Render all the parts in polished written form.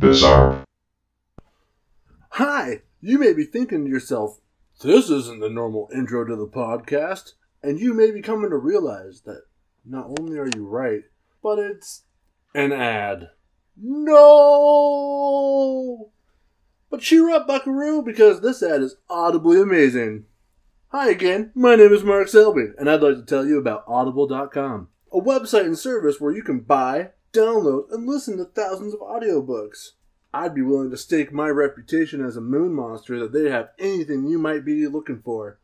Bizzarp. Hi! You may be thinking to yourself, this isn't the normal intro to the podcast, and you may be coming to realize that not only are you right, but it's an ad. No! But cheer up, buckaroo, because this ad is audibly amazing. Hi again, my name is Marc and I'd like to tell you about Audible.com, a website and service where you can buy, download, and listen to thousands of audiobooks. I'd be willing to stake my reputation as a moon monster that they have anything you might be looking for,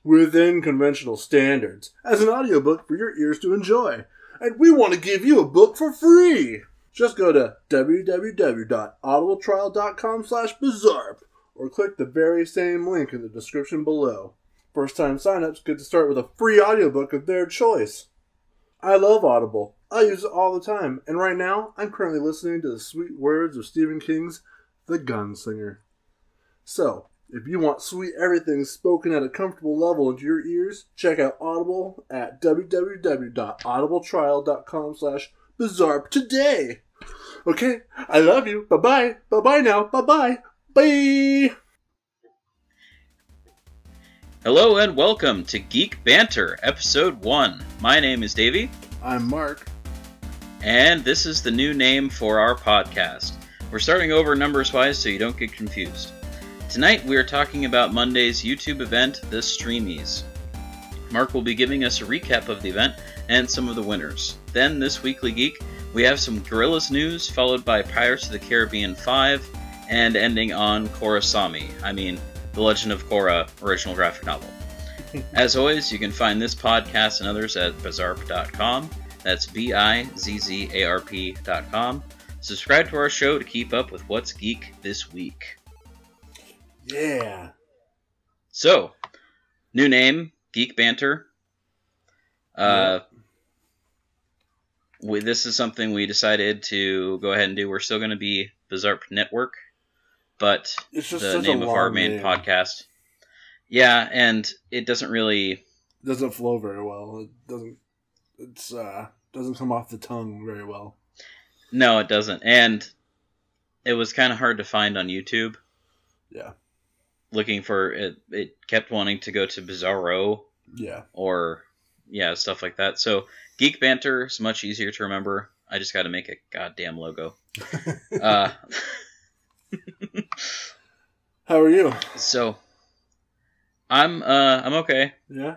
within conventional standards, as an audiobook for your ears to enjoy. And we want to give you a book for free! Just go to www.audibletrial.com/Bizzarp or click the very same link in the description below. First-time signups get to start with a free audiobook of their choice. I love Audible. I use it all the time, and right now, I'm currently listening to the sweet words of Stephen King's The Gunslinger. So, if you want sweet everything spoken at a comfortable level into your ears, check out Audible at www.audibletrial.com/Bizzarp today. Okay, I love you. Bye-bye. Bye-bye now. Bye-bye. Bye! Hello and welcome to Geek Banter, Episode 1. My name is Davey. I'm Marc. And this is the new name for our podcast. We're starting over numbers-wise so you don't get confused. Tonight we are talking about Monday's YouTube event, the Streamies. Marc will be giving us a recap of the event and some of the winners. Then, this Weekly Geek, we have some Gorillaz news, followed by Pirates of the Caribbean 5, and ending on The Legend of Korra original graphic novel. As always, you can find this podcast and others at Bizzarp.com. That's Bizzarp.com. Subscribe to our show to keep up with what's geek this week. Yeah. So, new name, Geek Banter. This is something we decided to go ahead and do. We're still going to be Bizzarp Network, but it's just the name of our main podcast. Yeah, and it doesn't flow very well. It doesn't come off the tongue very well. No, it doesn't. And it was kind of hard to find on YouTube. Yeah. Looking for it, it kept wanting to go to Bizarro. Yeah. Or, stuff like that. So, Geek Banter is much easier to remember. I just got to make a goddamn logo. How are you? So, I'm okay. Yeah?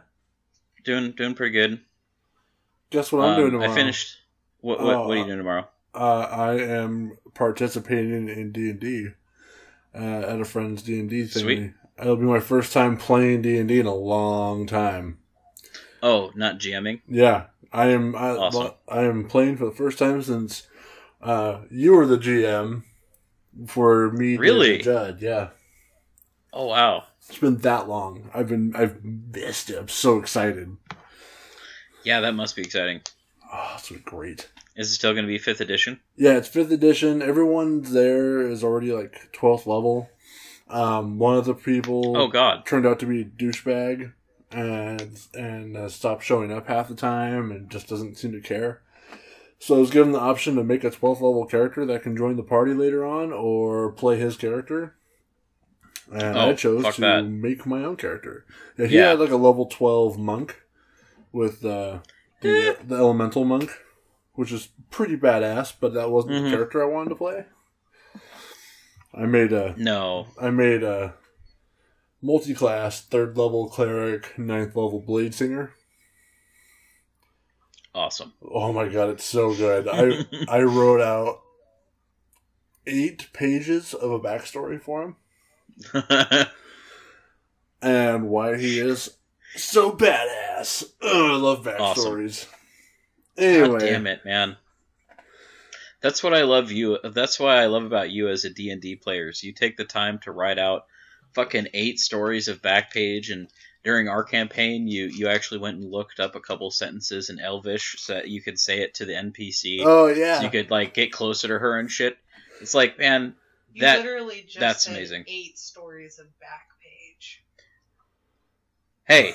Doing pretty good. Guess what I'm doing tomorrow? I finished. What are you doing tomorrow? I am participating in D&D at a friend's D&D thing. Sweet. It'll be my first time playing D&D in a long time. Oh, not GMing? Yeah, I am. Awesome. I am playing for the first time since you were the GM for me. Really? To judge. Yeah. Oh wow. It's been that long. I've missed it. I'm so excited. Yeah, that must be exciting. Oh, it's great. Is it still going to be 5th edition? Yeah, it's 5th edition. Everyone there is already like 12th level. One of the people turned out to be a douchebag and stopped showing up half the time and just doesn't seem to care. So I was given the option to make a 12th level character that can join the party later on or play his character. And I chose to make my own character. Yeah, he had like a level 12 monk with the elemental monk, which is pretty badass, but that wasn't the character I wanted to play. I made a multi-class 3rd level cleric, 9th level blade singer. Awesome. Oh my god, it's so good. I wrote out 8 pages of a backstory for him. And why he is so badass. Oh, I love backstories. Awesome. Anyway. God damn it, man. That's what I love That's why I love about you as a D&D player. You take the time to write out fucking 8 stories of Backpage, and during our campaign, you actually went and looked up a couple sentences in Elvish so that you could say it to the NPC. Oh, yeah. So you could, like, get closer to her and shit. It's like, man, literally just that's said amazing. 8 stories of Backpage. Hey,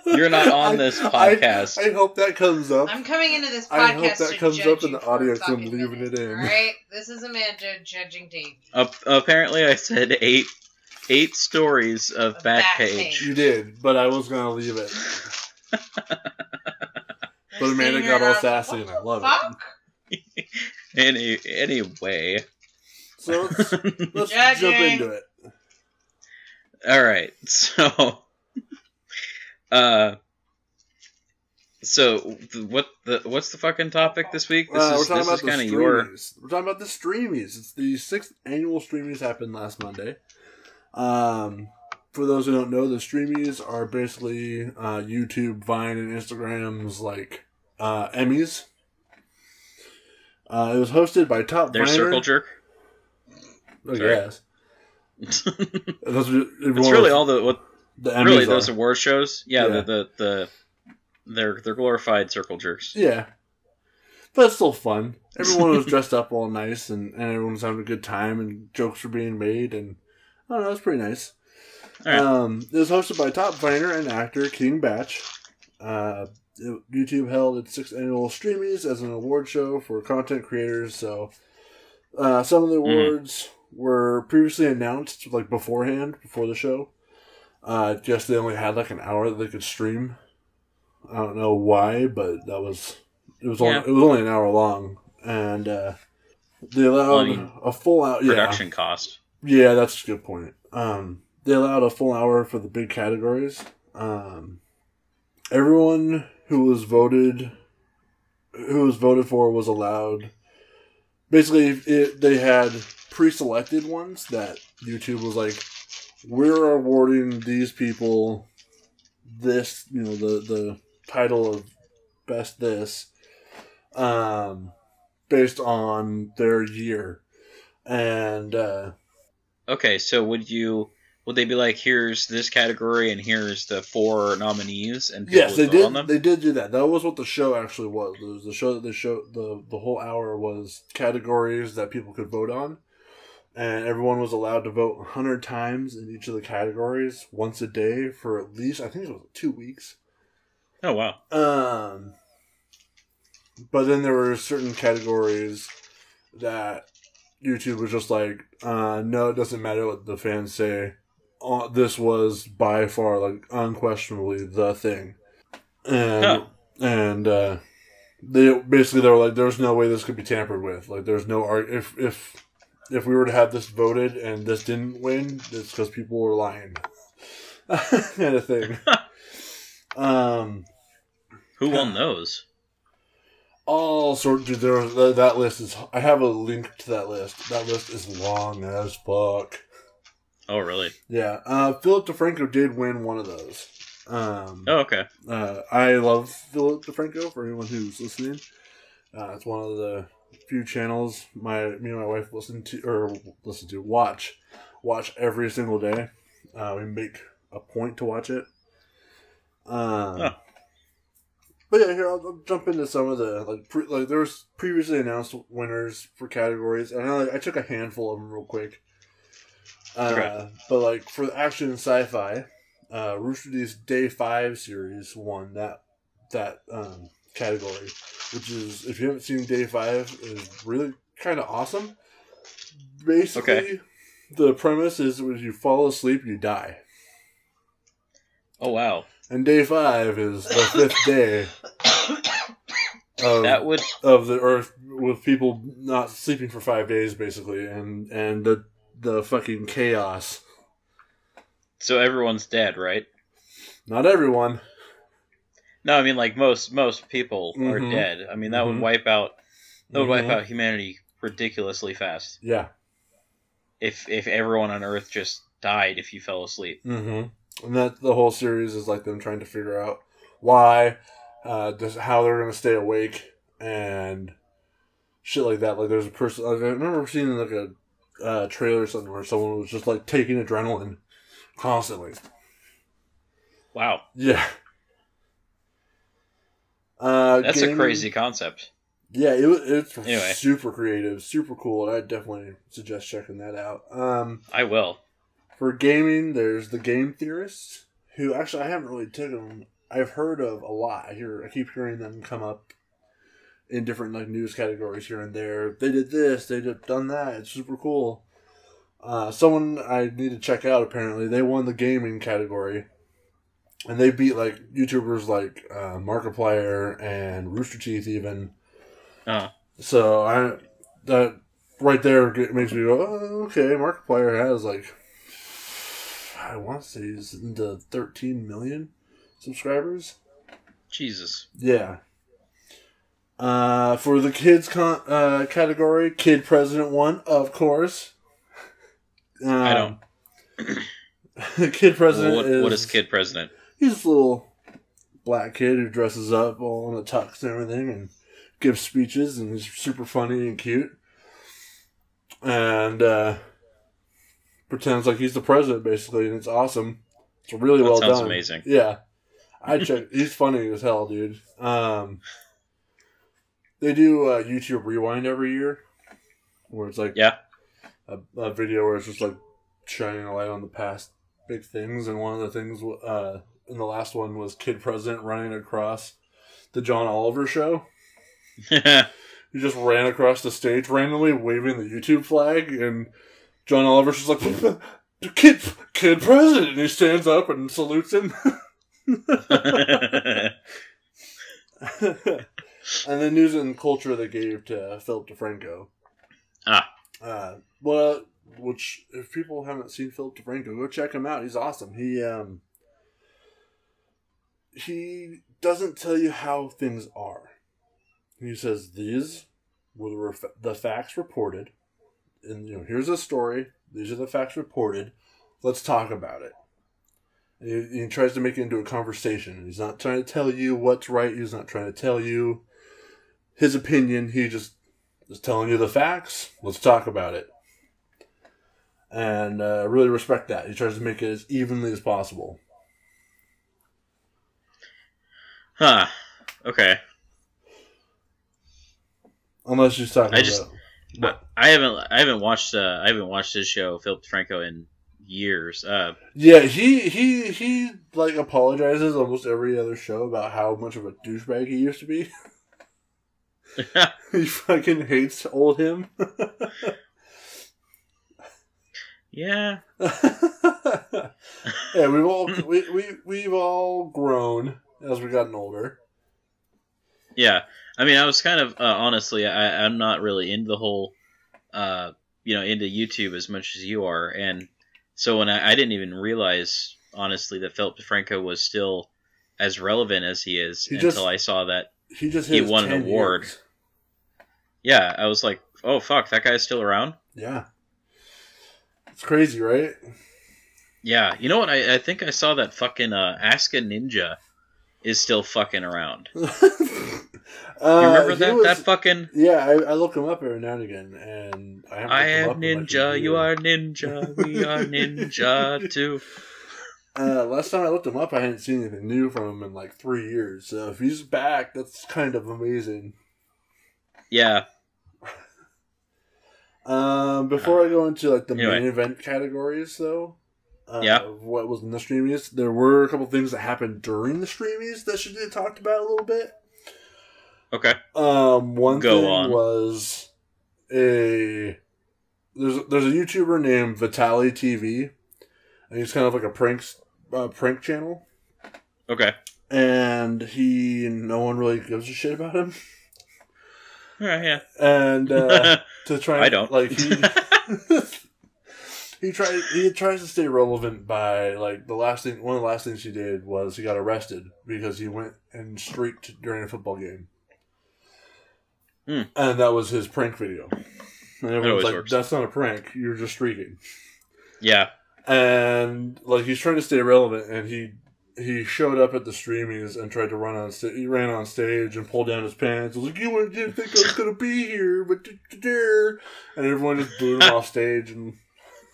you're not on this podcast. I hope that comes up. I'm coming into this podcast I hope that comes up in the audio because I'm leaving it in. Alright? This is Amanda judging Dave. Apparently I said eight stories of Backpage. You did, but I was going to leave it. But Amanda got all sassy and I love it. Anyway. So let's jump into it. Alright, so what's the fucking topic this week? We're talking about the Streamies. It's the 6th annual Streamies happened last Monday. For those who don't know, the Streamies are basically YouTube, Vine, and Instagram's like Emmys. It was hosted by top Their Viner. Circle Jerk? I guess. It's really all the Emmys those award shows. Yeah. They're glorified circle jerks. Yeah, but it's still fun. Everyone was dressed up all nice, and everyone was having a good time, and jokes were being made, and I don't know, it was pretty nice. Right. It was hosted by top Viner and actor King Batch. YouTube held its 6th annual Streamies as an award show for content creators. So some of the awards were previously announced like beforehand, before the show. Just they only had like an hour that they could stream. I don't know why, but it was only an hour long, and they allowed a full hour production cost. Yeah, that's a good point. They allowed a full hour for the big categories. Everyone who was voted for was allowed. Basically, they had pre-selected ones that YouTube was like, we're awarding these people this, the title of best this, based on their year. And okay, so would they be like, here's this category and here's the 4 nominees, and yes, they did. They did do that. That was what the show actually was. It was the show that they showed. The whole hour was categories that people could vote on, and everyone was allowed to vote 100 times in each of the categories once a day for at least, I think it was 2 weeks. Oh wow. But then there were certain categories that YouTube was just like, no, it doesn't matter what the fans say. This was by far, like, unquestionably the thing. And they were like, there's no way this could be tampered with. Like, there's no if we were to have this voted and this didn't win, it's because people were lying. Kind of thing. Who won those? All sorts. That list is. I have a link to that list. That list is long as fuck. Oh, really? Yeah. Philip DeFranco did win one of those. Okay. I love Philip DeFranco, for anyone who's listening. It's one of the few channels me and my wife watch every single day. We make a point to watch it. But yeah, here I'll jump into some of the there was previously announced winners for categories, and I took a handful of them real quick. Okay. But for the action and sci-fi, Rooster Teeth's Day 5 series won that category, which is, if you haven't seen Day 5, is really kind of awesome. Basically, the premise is when you fall asleep, you die. Oh wow. And Day 5 is the 5th day of the Earth, with people not sleeping for 5 days, basically, and the fucking chaos. So everyone's dead, right? Not everyone. No, I mean, like, most people are dead. I mean, that would wipe out humanity ridiculously fast. Yeah. If everyone on Earth just died if you fell asleep. Mm-hmm. And that the whole series is like them trying to figure out why, how they're going to stay awake, and shit like that. Like, there's a person, I remember seeing like a trailer or something where someone was just like taking adrenaline constantly. Wow. Yeah. That's a crazy concept. Yeah, it's anyway. Super creative, super cool, and I definitely suggest checking that out. I will. For gaming, there's The Game Theorist, who actually I haven't really taken them. I've heard of a lot. I keep hearing them come up in different like news categories here and there. They did this, they did done that. It's super cool. Someone I need to check out. Apparently, they won the gaming category, and they beat like YouTubers like Markiplier and Rooster Teeth even. So that right there makes me go, oh, okay. Markiplier has like, I want to say he's into 13 million subscribers. Jesus. Yeah. For the kids category, Kid President won, of course. I don't. Kid President what is Kid President? He's a little black kid who dresses up all in a tux and everything and gives speeches, and he's super funny and cute. And pretends like he's the president, basically, and it's awesome. It's really well done. Sounds amazing. Yeah. I check. He's funny as hell, dude. They do YouTube Rewind every year, where it's like a video where it's just like shining a light on the past big things. And one of the things in the last one was Kid President running across the John Oliver show. He just ran across the stage randomly, waving the YouTube flag, and John Oliver's just like, Kid President! And he stands up and salutes him. And the news and culture they gave to Philip DeFranco. Well, which, if people haven't seen Philip DeFranco, go check him out. He's awesome. He doesn't tell you how things are. He says, these were the facts reported. And, here's a story. These are the facts reported. Let's talk about it. And he tries to make it into a conversation. He's not trying to tell you what's right. He's not trying to tell you his opinion. He just is telling you the facts. Let's talk about it. And I really respect that. He tries to make it as evenly as possible. Huh. Okay. Unless you're talking about... I haven't watched his show, Philip DeFranco, in years. Yeah, he like apologizes almost every other show about how much of a douchebag he used to be. He fucking hates old him. Yeah. Yeah, we've all grown as we've gotten older. Yeah. I mean, I was kind of honestly, I'm not really into the whole into YouTube as much as you are, and so when I didn't even realize honestly that Philip DeFranco was still as relevant as he is until I saw that he won an award. Years. Yeah, I was like, oh fuck, that guy's still around? Yeah. It's crazy, right? Yeah. You know what? I think I saw that fucking Ask a Ninja is still fucking around. You remember that fucking... Yeah, I look him up every now and again, and I am Ninja, you are Ninja, we are Ninja too. Last time I looked him up, I hadn't seen anything new from him in like 3 years, so if he's back, that's kind of amazing. Yeah. Before I go into like the main event categories, though, what was in the Streamies, there were a couple things that happened during the Streamies that should get talked about a little bit. Okay. One thing was there's a YouTuber named Vitaly TV, and he's kind of like a prank channel. Okay. And no one really gives a shit about him. Yeah. And to try, I don't like he tries to stay relevant by like one of the last things he did was he got arrested because he went and streaked during a football game. And that was his prank video. And everyone's like, that's not a prank, you're just streaking. Yeah. And like he's trying to stay relevant, and he showed up at the Streamies and tried to run on stage. He ran on stage and pulled down his pants. I was like, you didn't think I was going to be here, but and everyone just booed him off stage. And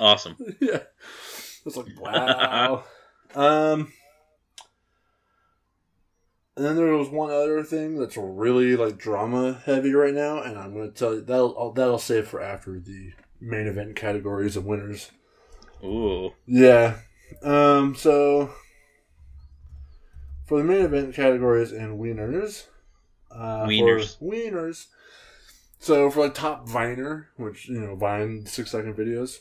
awesome. Yeah. It's like, wow. And then there was one other thing that's really like drama heavy right now, and I'm going to tell you that'll save for after the main event categories and winners. Ooh. Yeah. So For the main event categories and wieners. Wieners. So for like top Viner, which, Vine 6-second videos.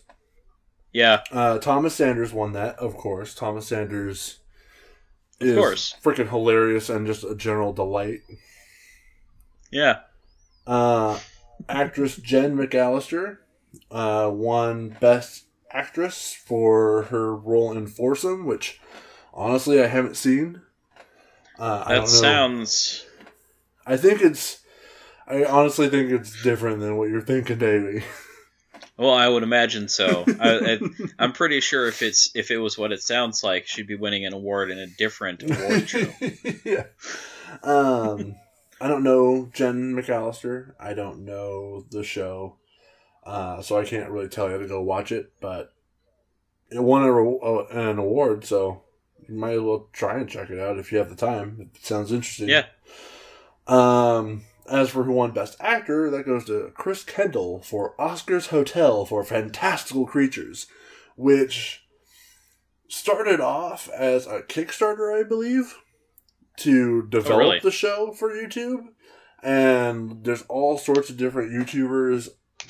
Yeah. Thomas Sanders won that, of course. Thomas Sanders is freaking hilarious and just a general delight. Yeah. Actress Jen McAllister won Best Actress for her role in Foursome, which honestly I haven't seen. I don't know. Sounds... I honestly think it's different than what you're thinking, Davey. Well, I would imagine so. I'm pretty sure if it was what it sounds like, she'd be winning an award in a different award show. Yeah. I don't know Jen McAllister. I don't know the show. So I can't really tell you to go watch it, but it won an award, so you might as well try and check it out if you have the time. It sounds interesting. Yeah. As for who won Best Actor, that goes to Chris Kendall for Oscar's Hotel for Fantastical Creatures, which started off as a Kickstarter, I believe, to develop the show for YouTube. And there's all sorts of different YouTubers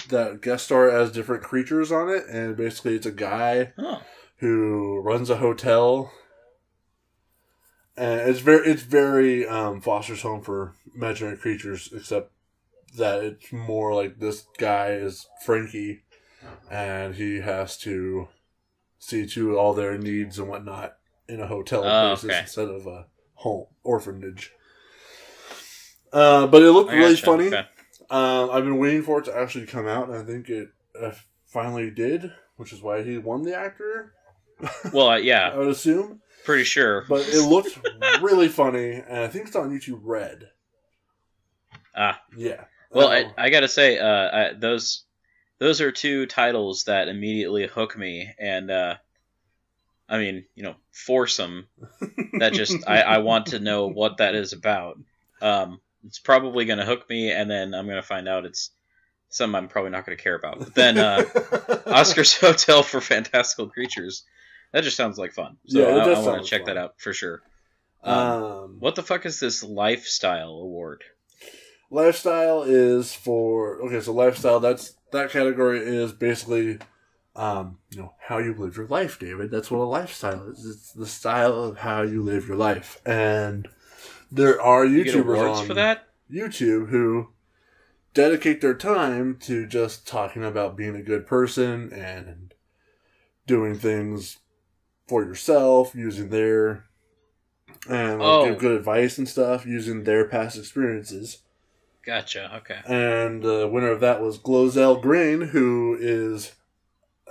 that guest star as different creatures on it. And basically it's a guy who runs a hotel. And it's very Foster's Home for Imaginary Creatures, except that it's more like this guy is Frankie, and he has to see to all their needs and whatnot in a hotel basis instead of a home orphanage. But it looked really funny. Okay. I've been waiting for it to actually come out, and I think it finally did, which is why he won the actor. Well, yeah. I would assume. Pretty sure. But it looked really funny, and I think it's on YouTube Red. Yeah. Well, I gotta say, those are two titles that immediately hook me, and I mean, Foursome. That just I want to know what that is about. It's probably gonna hook me, and then I'm gonna find out it's something I'm probably not gonna care about. But then Oscar's Hotel for Fantastical Creatures. That just sounds like fun. So yeah, I want to check that out for sure. What the fuck is this Lifestyle Award? Lifestyle is for... Okay, so Lifestyle, that category is basically, how you live your life, David. That's what a lifestyle is. It's the style of how you live your life. And there are YouTubers on for that? YouTube who dedicate their time to just talking about being a good person and doing things for yourself, using their... And give good advice and stuff, using their past experiences. Gotcha, okay. And the winner of that was Glozell Green, who is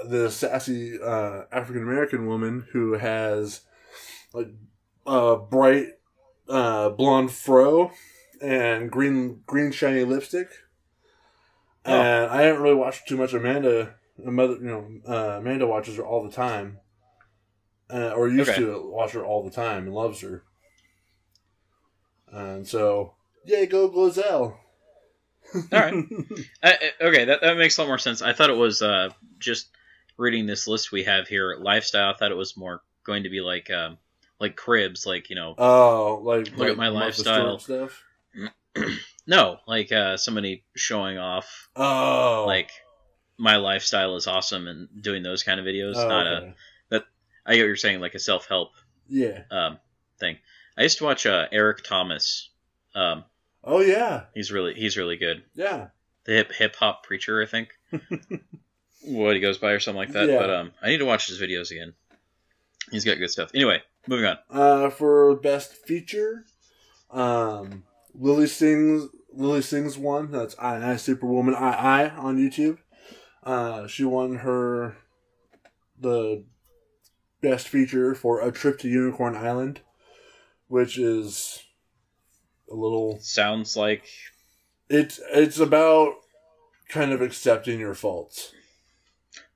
the sassy African-American woman who has like bright blonde fro and green shiny lipstick. Oh. And I haven't really watched too much Amanda. Amanda watches her all the time. Or used to watch her all the time and loves her. And so, yay, go Glozell. Alright. Okay, that makes a lot more sense. I thought it was, just reading this list we have here, Lifestyle, I thought it was more going to be like Cribs, like, Oh, like... Look at my lifestyle. Stuff? No, like, somebody showing off. Oh. Like, my lifestyle is awesome and doing those kind of videos, okay. I get what you're saying, like a self-help thing. I used to watch Eric Thomas. Oh yeah, he's really good. Yeah, the hip hop preacher, I think. What he goes by or something like that. Yeah. But I need to watch his videos again. He's got good stuff. Anyway, moving on. For best feature, Lily Sings won. That's I Superwoman I on YouTube. She won the best feature for A Trip to Unicorn Island, which is a little... Sounds like... It's about kind of accepting your faults.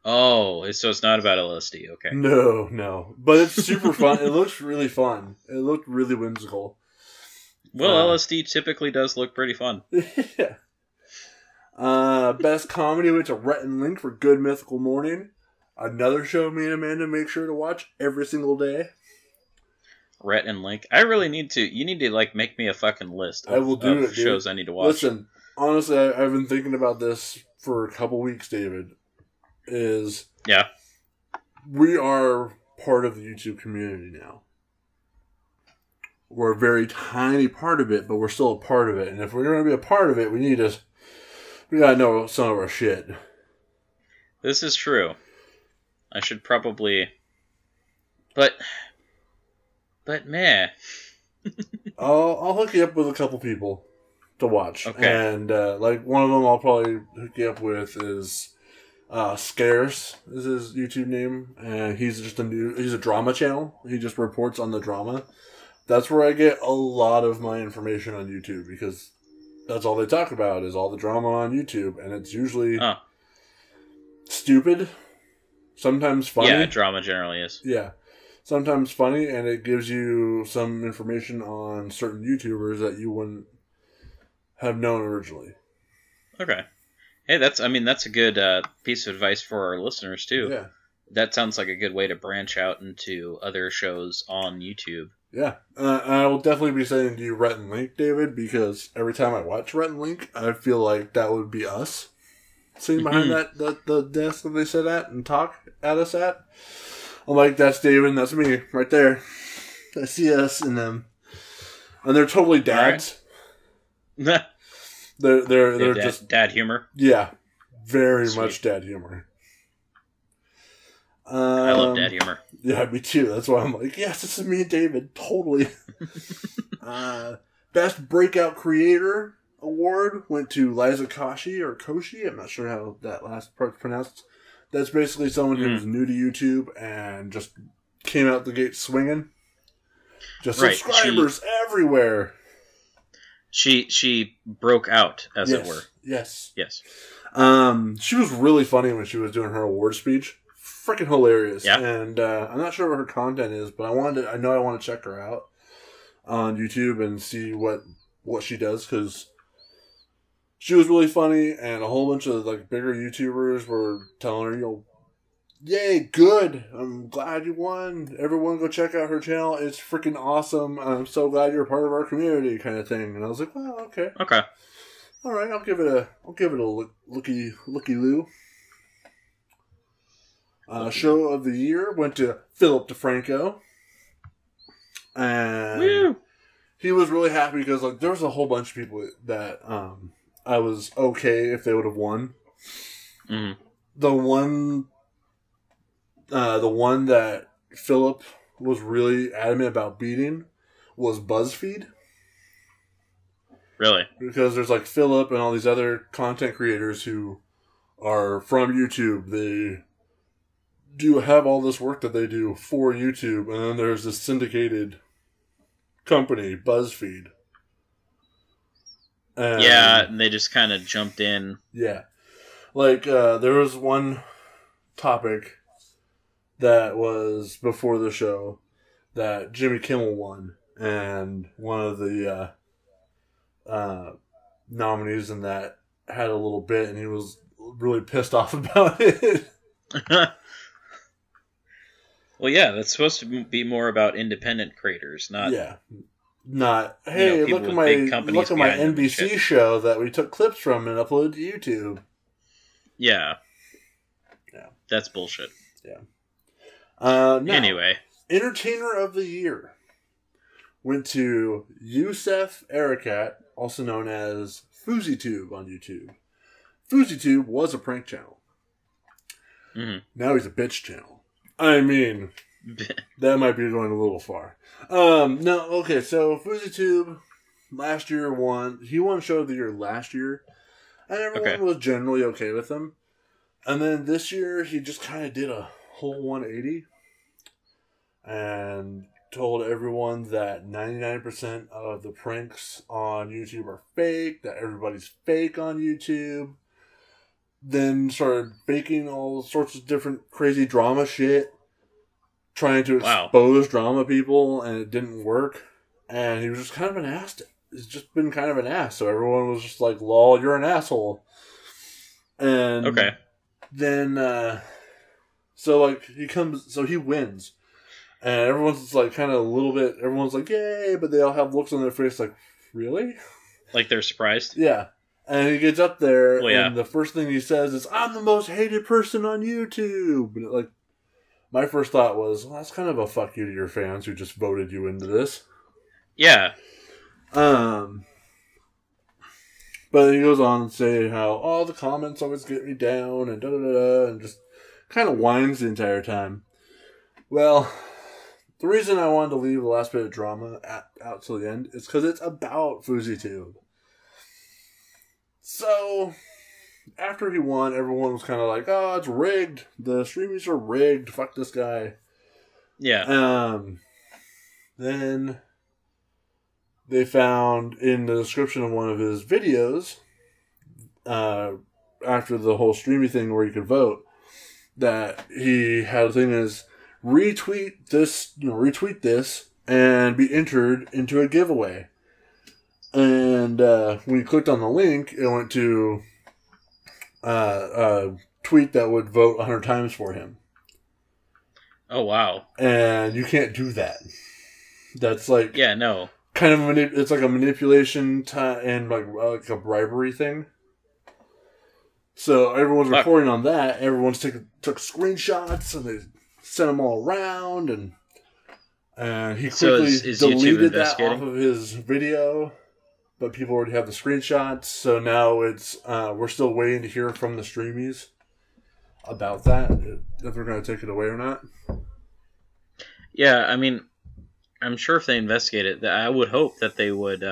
Oh, so it's not about LSD, okay. No. But it's super fun. It looks really fun. It looked really whimsical. Well, LSD typically does look pretty fun. Yeah. Best comedy went to Rhett and Link for Good Mythical Morning. Another show me and Amanda make sure to watch every single day. Rhett and Link. I really need to. You need to like make me a fucking list. I will do it. Shows dude. I need to watch. Listen, honestly, I've been thinking about this for a couple weeks. David, we are part of the YouTube community now. We're a very tiny part of it, but we're still a part of it. And if we're going to be a part of it, we gotta know some of our shit. This is true. I should probably, but meh. I'll hook you up with a couple people to watch. Okay. And like one of them I'll probably hook you up with is Scarce is his YouTube name, and he's a drama channel. He just reports on the drama. That's where I get a lot of my information on YouTube, because that's all they talk about is all the drama on YouTube, and it's usually stupid, sometimes funny. Yeah, drama generally is. Yeah. Sometimes funny, and it gives you some information on certain YouTubers that you wouldn't have known originally. Okay. Hey, that's a good piece of advice for our listeners, too. Yeah. That sounds like a good way to branch out into other shows on YouTube. Yeah. I will definitely be saying to you Rhett and Link, David, because every time I watch Rhett and Link, I feel like that would be us sitting behind the desk that they sit at and talk at us at. I'm like, that's David and that's me right there. I see us in them. And they're totally dads. Right. They're just dad humor. Yeah. Very Sweet. much dad humor. I love dad humor. Yeah, me too. That's why I'm like, yes, this is me and David. Totally. Best Breakout Creator Award went to Liza Koshi. I'm not sure how that last part's pronounced. That's basically someone who was new to YouTube and just came out the gate swinging. Just subscribers everywhere. She broke out, as it were. Yes. Yes. She was really funny when she was doing her award speech. Freaking hilarious. Yeah. And I'm not sure what her content is, but I want to check her out on YouTube and see what she does, because she was really funny, and a whole bunch of like bigger YouTubers were telling her, yay, good. I'm glad you won. Everyone go check out her channel. It's freaking awesome. I'm so glad you're a part of our community, kind of thing. And I was like, well, okay. Okay. All right, I'll give it a looky loo. Show of the year went to Philip DeFranco. And Woo! He was really happy because like there was a whole bunch of people that I was okay if they would have won. Mm-hmm. The one that Philip was really adamant about beating was BuzzFeed. Really? Because there's like Philip and all these other content creators who are from YouTube. They do have all this work that they do for YouTube, and then there's this syndicated company, BuzzFeed. And they just kind of jumped in. Yeah. Like, there was one topic that was before the show that Jimmy Kimmel won, and one of the nominees in that had a little bit, and he was really pissed off about it. Well, yeah, that's supposed to be more about independent creators, not... Yeah. Not, hey, look at my NBC show that we took clips from and uploaded to YouTube. Yeah. Yeah. That's bullshit. Yeah. Anyway. Entertainer of the Year went to Yusef Arakat, also known as FouseyTube on YouTube. FouseyTube was a prank channel. Mm-hmm. Now he's a bitch channel. I mean, that might be going a little far. No, okay, so FouseyTube last year won. He won Show of the Year last year, and everyone was generally okay with him. And then this year, he just kind of did a whole 180 and told everyone that 99% of the pranks on YouTube are fake, that everybody's fake on YouTube. Then started baking all sorts of different crazy drama shit, trying to expose drama people, and it didn't work. And he was just kind of an ass. He's just been kind of an ass. So everyone was just like, lol, you're an asshole. And then, so he wins. And everyone's like kind of a little bit, everyone's like, yay, but they all have looks on their face like, really? Like they're surprised? Yeah. And he gets up there, and the first thing he says is, I'm the most hated person on YouTube. But like, my first thought was, well, that's kind of a fuck you to your fans who just voted you into this. Yeah. But he goes on and say how, oh, the comments always get me down, and da-da-da-da, and just kind of whines the entire time. Well, the reason I wanted to leave the last bit of drama out till the end is because it's about FouseyTube. So, after he won, everyone was kind of like, oh, it's rigged. The Streamies are rigged. Fuck this guy. Yeah. Then they found in the description of one of his videos, after the whole Streamy thing where you could vote, that he had a thing as retweet this and be entered into a giveaway. And when you clicked on the link, it went to a tweet that would vote 100 times for him. Oh, wow. And you can't do that. That's like... Yeah, no. Kind of it's like a manipulation and like a bribery thing. So everyone's reporting on that. Everyone's took screenshots and they sent them all around, and he quickly deleted that off of his video. But people already have the screenshots, so now it's we're still waiting to hear from the Streamies about that, if they're going to take it away or not. Yeah, I mean, I'm sure if they investigate it, I would hope that they would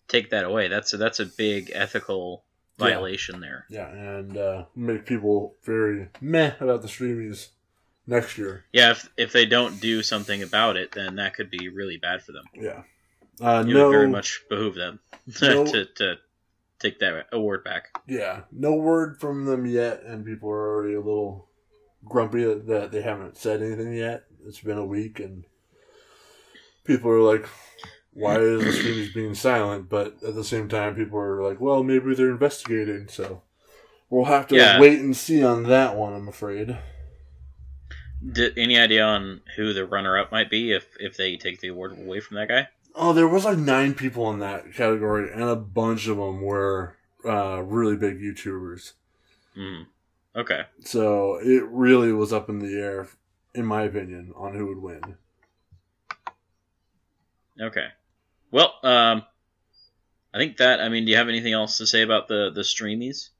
take that away. That's a big ethical violation there. Yeah, and make people very meh about the Streamies next year. Yeah, if they don't do something about it, then that could be really bad for them. Yeah. It would very much behoove them to take that award back. Yeah. No word from them yet, and people are already a little grumpy that they haven't said anything yet. It's been a week, and people are like, why is the Streamies being silent? But at the same time, people are like, well, maybe they're investigating, so we'll have to wait and see on that one, I'm afraid. Any idea on who the runner-up might be if they take the award away from that guy? Oh, there was like 9 people in that category, and a bunch of them were really big YouTubers. Mm. Okay. So it really was up in the air, in my opinion, on who would win. Okay. Well, I think that, I mean, do you have anything else to say about the Streamies?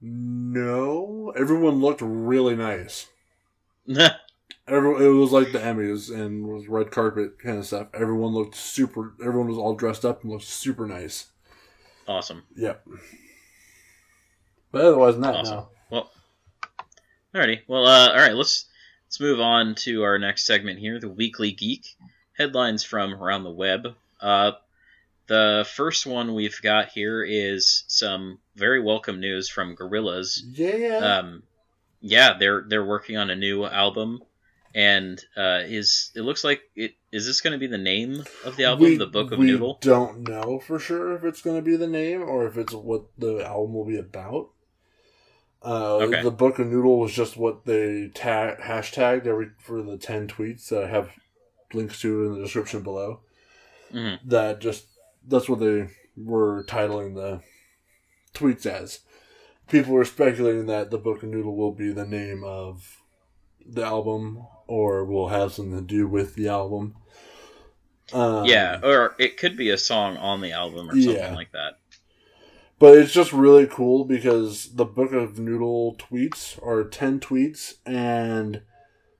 No. Everyone looked really nice. It was like the Emmys and was red carpet kind of stuff. Everyone was all dressed up and looked super nice. Awesome. Yep. But otherwise, not awesome. now. Well, alrighty. Well, alright, let's move on to our next segment here, the Weekly Geek. Headlines from around the web. The first one we've got here is some very welcome news from Gorillaz. Yeah. Yeah, they're working on a new album. And it looks like is this going to be the name of the album, The Book of Noodle? We don't know for sure if it's going to be the name or if it's what the album will be about. Okay. The Book of Noodle was just what they hashtagged for the 10 tweets that I have links to in the description below. Mm-hmm. That's what they were titling the tweets as. People were speculating that The Book of Noodle will be the name of the album or will have something to do with the album. Yeah, or it could be a song on the album or something like that. But it's just really cool because the Book of Noodle tweets are 10 tweets and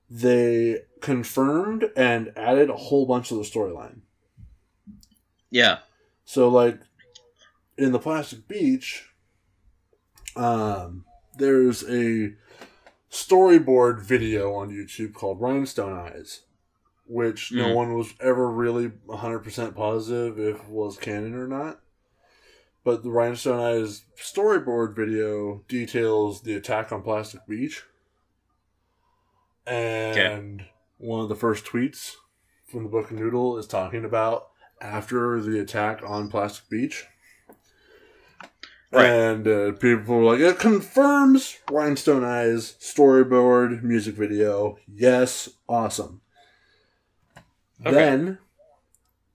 they confirmed and added a whole bunch of the storyline. Yeah. So, like, in the Plastic Beach, there's a storyboard video on YouTube called Rhinestone Eyes, which no one was ever really 100% positive if was canon or not. But the Rhinestone Eyes storyboard video details the attack on Plastic Beach. And one of the first tweets from the Book of Noodle is talking about after the attack on Plastic Beach. Right. And people were like, it confirms Rhinestone Eyes, storyboard, music video. Yes, awesome. Okay. Then,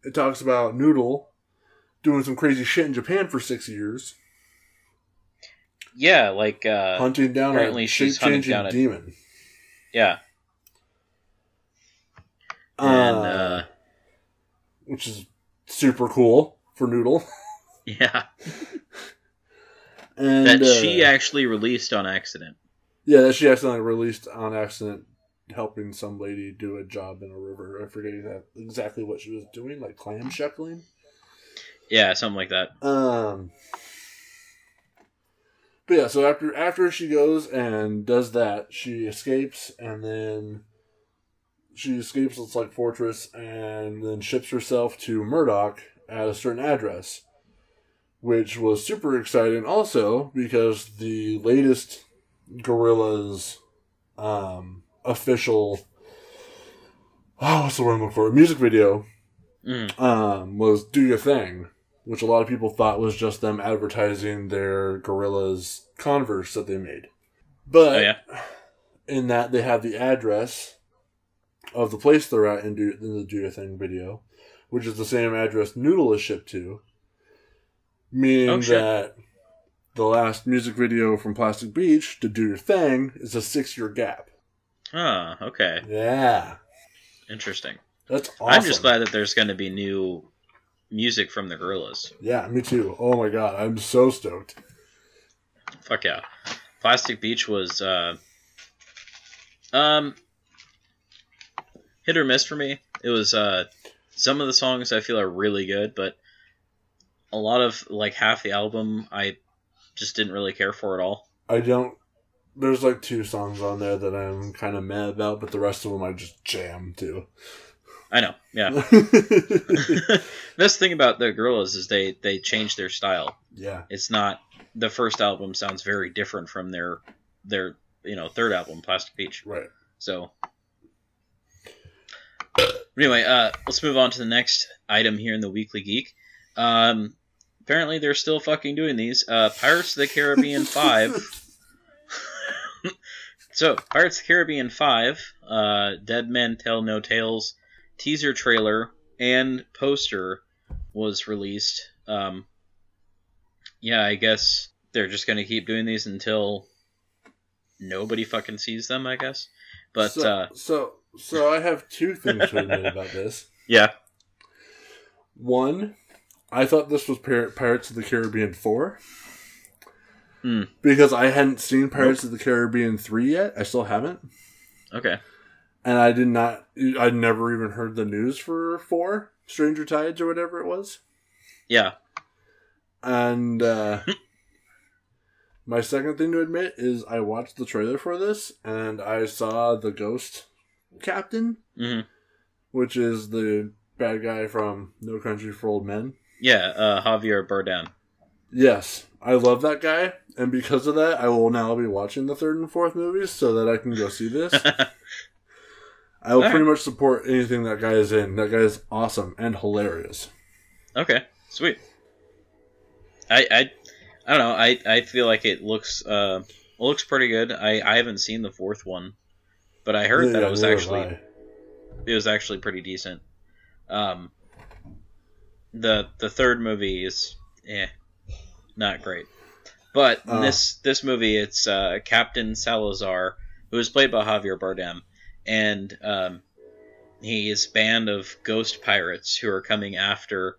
it talks about Noodle doing some crazy shit in Japan for 6 years. Yeah, like... hunting down a shape-changing demon. Yeah. And, which is super cool for Noodle. Yeah. And, that she actually released on accident. Yeah, that she accidentally released on accident, helping some lady do a job in a river. I forget exactly what she was doing, like clam shuckling. Yeah, something like that. But yeah, so after she goes and does that, she escapes, and then she escapes this like fortress, and then ships herself to Murdoch at a certain address. Which was super exciting also because the latest Gorillaz official what's the word I'm looking for? Music video was Do Your Thing, which a lot of people thought was just them advertising their Gorillaz Converse that they made. But in that they have the address of the place they're at in the Do Your Thing video, which is the same address Noodle is shipped to. Meaning that the last music video from Plastic Beach, to Do Your Thing, is a 6-year gap. Oh, okay. Yeah. Interesting. That's awesome. I'm just glad that there's going to be new music from the Gorillaz. Yeah, me too. Oh my god, I'm so stoked. Fuck yeah. Plastic Beach was hit or miss for me. It was some of the songs I feel are really good, but a lot of, like, half the album I just didn't really care for at all. There's like 2 songs on there that I'm kind of mad about, but the rest of them I just jam to. I know, yeah. Best thing about the Gorillaz is they changed their style. Yeah. It's not, the first album sounds very different from their third album, Plastic Beach. Right. So, anyway, let's move on to the next item here in the Weekly Geek. Apparently they're still fucking doing these. Pirates of the Caribbean 5. So, Pirates of the Caribbean 5, Dead Men Tell No Tales teaser trailer and poster was released. Yeah, I guess they're just gonna keep doing these until nobody fucking sees them, I guess. But, So I have 2 things to admit about this. Yeah. One, I thought this was Pirates of the Caribbean 4. Because I hadn't seen Pirates of the Caribbean 3 yet. I still haven't. Okay. And I'd never even heard the news for 4, Stranger Tides or whatever it was. Yeah. And my second thing to admit is I watched the trailer for this, and I saw the Ghost Captain, which is the bad guy from No Country for Old Men. Yeah, Javier Bardem. Yes, I love that guy, and because of that, I will now be watching the 3rd and 4th movies so that I can go see this. I will pretty much support anything that guy is in. That guy is awesome and hilarious. Okay, sweet. I don't know. I feel like it looks pretty good. I haven't seen the 4th one, but I heard that it was actually pretty decent. The 3rd movie is not great. But this movie, it's Captain Salazar, who is played by Javier Bardem, and he is a band of ghost pirates who are coming after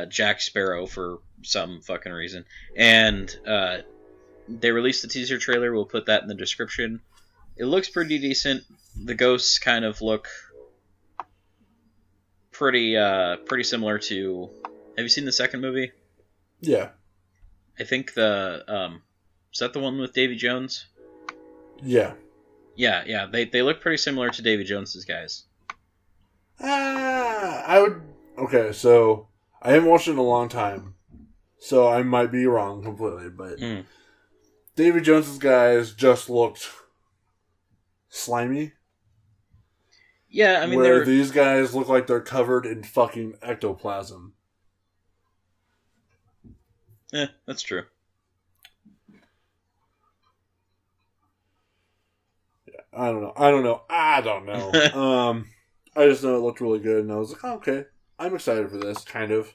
Jack Sparrow for some fucking reason. And they released the teaser trailer. We'll put that in the description. It looks pretty decent. The ghosts kind of look pretty similar to... Have you seen the second movie? Yeah. I think is that the one with Davy Jones? Yeah. Yeah. They look pretty similar to Davy Jones's guys. Okay, so I haven't watched it in a long time, so I might be wrong completely, but Davy Jones's guys just looked slimy. Yeah, I mean, where these guys look like they're covered in fucking ectoplasm. That's true. I don't know. I just know it looked really good, and I was like, oh, okay, I'm excited for this. Kind of.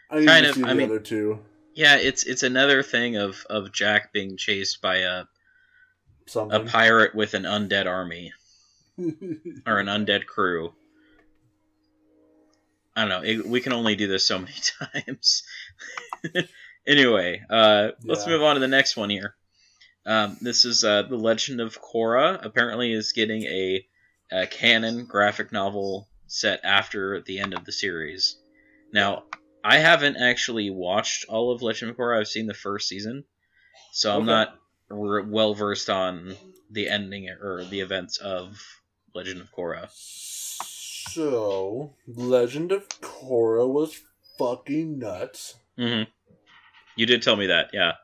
I need to see the other two. Yeah, it's another thing of Jack being chased by a pirate with an undead army or an undead crew. I don't know. We can only do this so many times. Anyway, let's move on to the next one here. This is The Legend of Korra. Apparently is getting a canon graphic novel set after the end of the series. Now, I haven't actually watched all of Legend of Korra. I've seen the first season. So I'm not well versed on the ending or the events of Legend of Korra. So, Legend of Korra was fucking nuts. Mm-hmm. You did tell me that, yeah.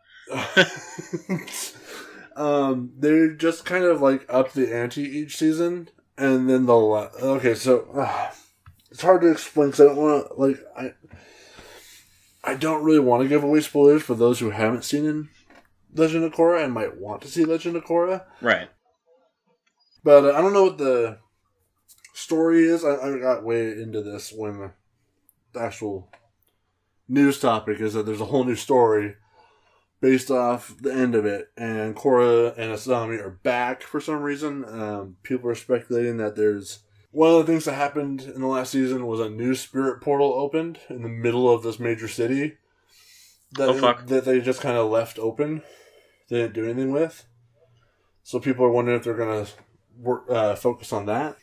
They just kind of like up the ante each season, and then it's hard to explain because I don't want to I don't really want to give away spoilers for those who haven't seen Legend of Korra and might want to see Legend of Korra. Right. But I don't know what the story is. I got way into this when the actual news topic is that there's a whole new story based off the end of it, and Korra and Asami are back for some reason. People are speculating that there's one of the things that happened in the last season was a new spirit portal opened in the middle of this major city that they just kind of left open. They didn't do anything with. So people are wondering if they're going to focus on that.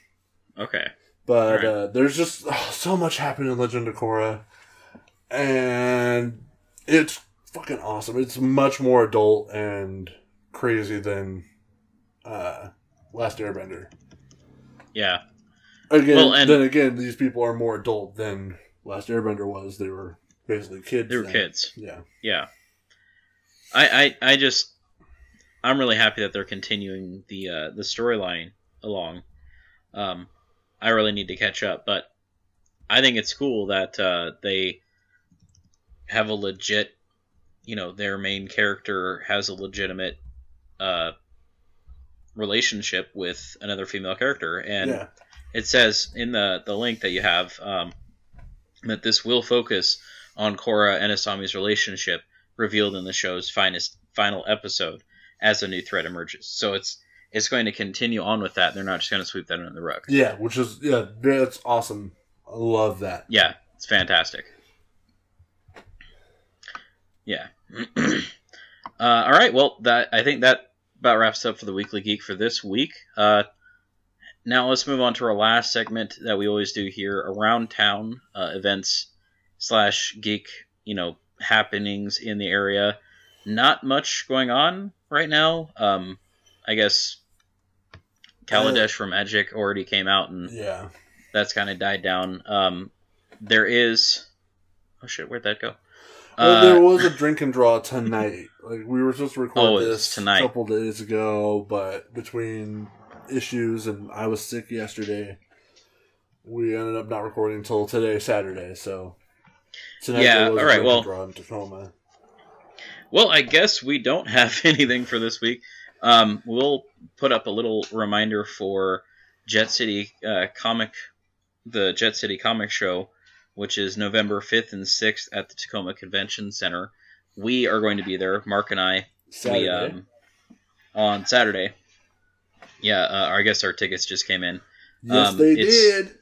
Okay. But there's just so much happening in Legend of Korra. And it's fucking awesome. It's much more adult and crazy than Last Airbender. Yeah. Again, these people are more adult than Last Airbender was. They were basically kids. They were kids. Yeah. Yeah. I'm really happy that they're continuing the storyline along. I really need to catch up, but I think it's cool that they have a legit, their main character has a legitimate relationship with another female character, and it says in the link that you have that this will focus on Korra and Asami's relationship revealed in the show's final episode as a new threat emerges. So it's going to continue on with that. They're not just going to sweep that under the rug. Yeah, that's awesome. I love that. Yeah, it's fantastic. Yeah. All right. Well, I think that about wraps up for the Weekly Geek for this week. Now let's move on to our last segment that we always do here, around town events / geek, happenings in the area. Not much going on right now. I guess Kaladesh from Magic already came out, and that's kind of died down. There is... Oh shit, where'd that go? Well, there was a drink and draw tonight. We were supposed to record this tonight. A couple days ago, but between issues and I was sick yesterday, we ended up not recording until today, Saturday. So tonight there was a drink and draw in Tacoma. Well, I guess we don't have anything for this week. We'll put up a little reminder for Jet City Comic Show, which is November 5th and 6th at the Tacoma Convention Center. We are going to be there, Mark and I. On Saturday. Yeah, I guess our tickets just came in. Yes, they did.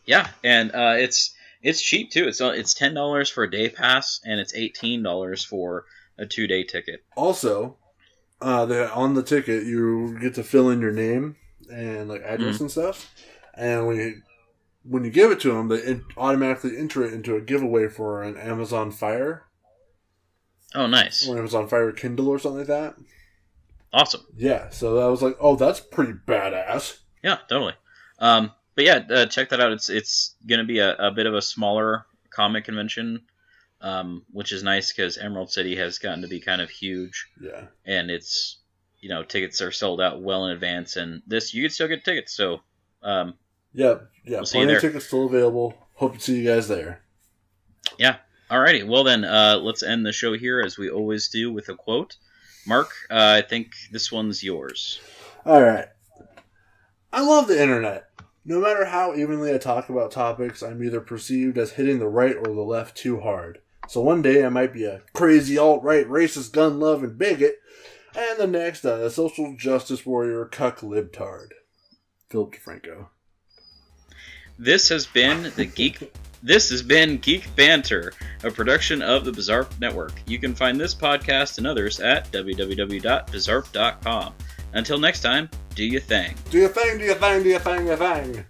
Yeah, and it's cheap too. It's $10 for a day pass, and it's $18 for a 2-day ticket. Also, on the ticket you get to fill in your name and address and stuff, and when you give it to them, they automatically enter it into a giveaway for an Amazon Fire. Oh, nice. Or Amazon Fire Kindle or something like that. Awesome. Yeah, so I was like, oh, that's pretty badass. Yeah, totally. But yeah, check that out. It's going to be a bit of a smaller comic convention, which is nice because Emerald City has gotten to be kind of huge. Yeah. And it's, tickets are sold out well in advance, and you can still get tickets, so... Yeah, plenty of tickets still available. Hope to see you guys there. Yeah. Alrighty. Well then, let's end the show here as we always do with a quote. Mark, I think this one's yours. Alright. I love the internet. No matter how evenly I talk about topics, I'm either perceived as hitting the right or the left too hard. So one day I might be a crazy alt-right racist gun-loving bigot, and the next a social justice warrior cuck libtard. Philip DeFranco. This has been Geek Banter, a production of the Bizzarp Network. You can find this podcast and others at www.bizzarp.com. Until next time, do your thing. Do your thing, do your thing, do your thing, do your thing.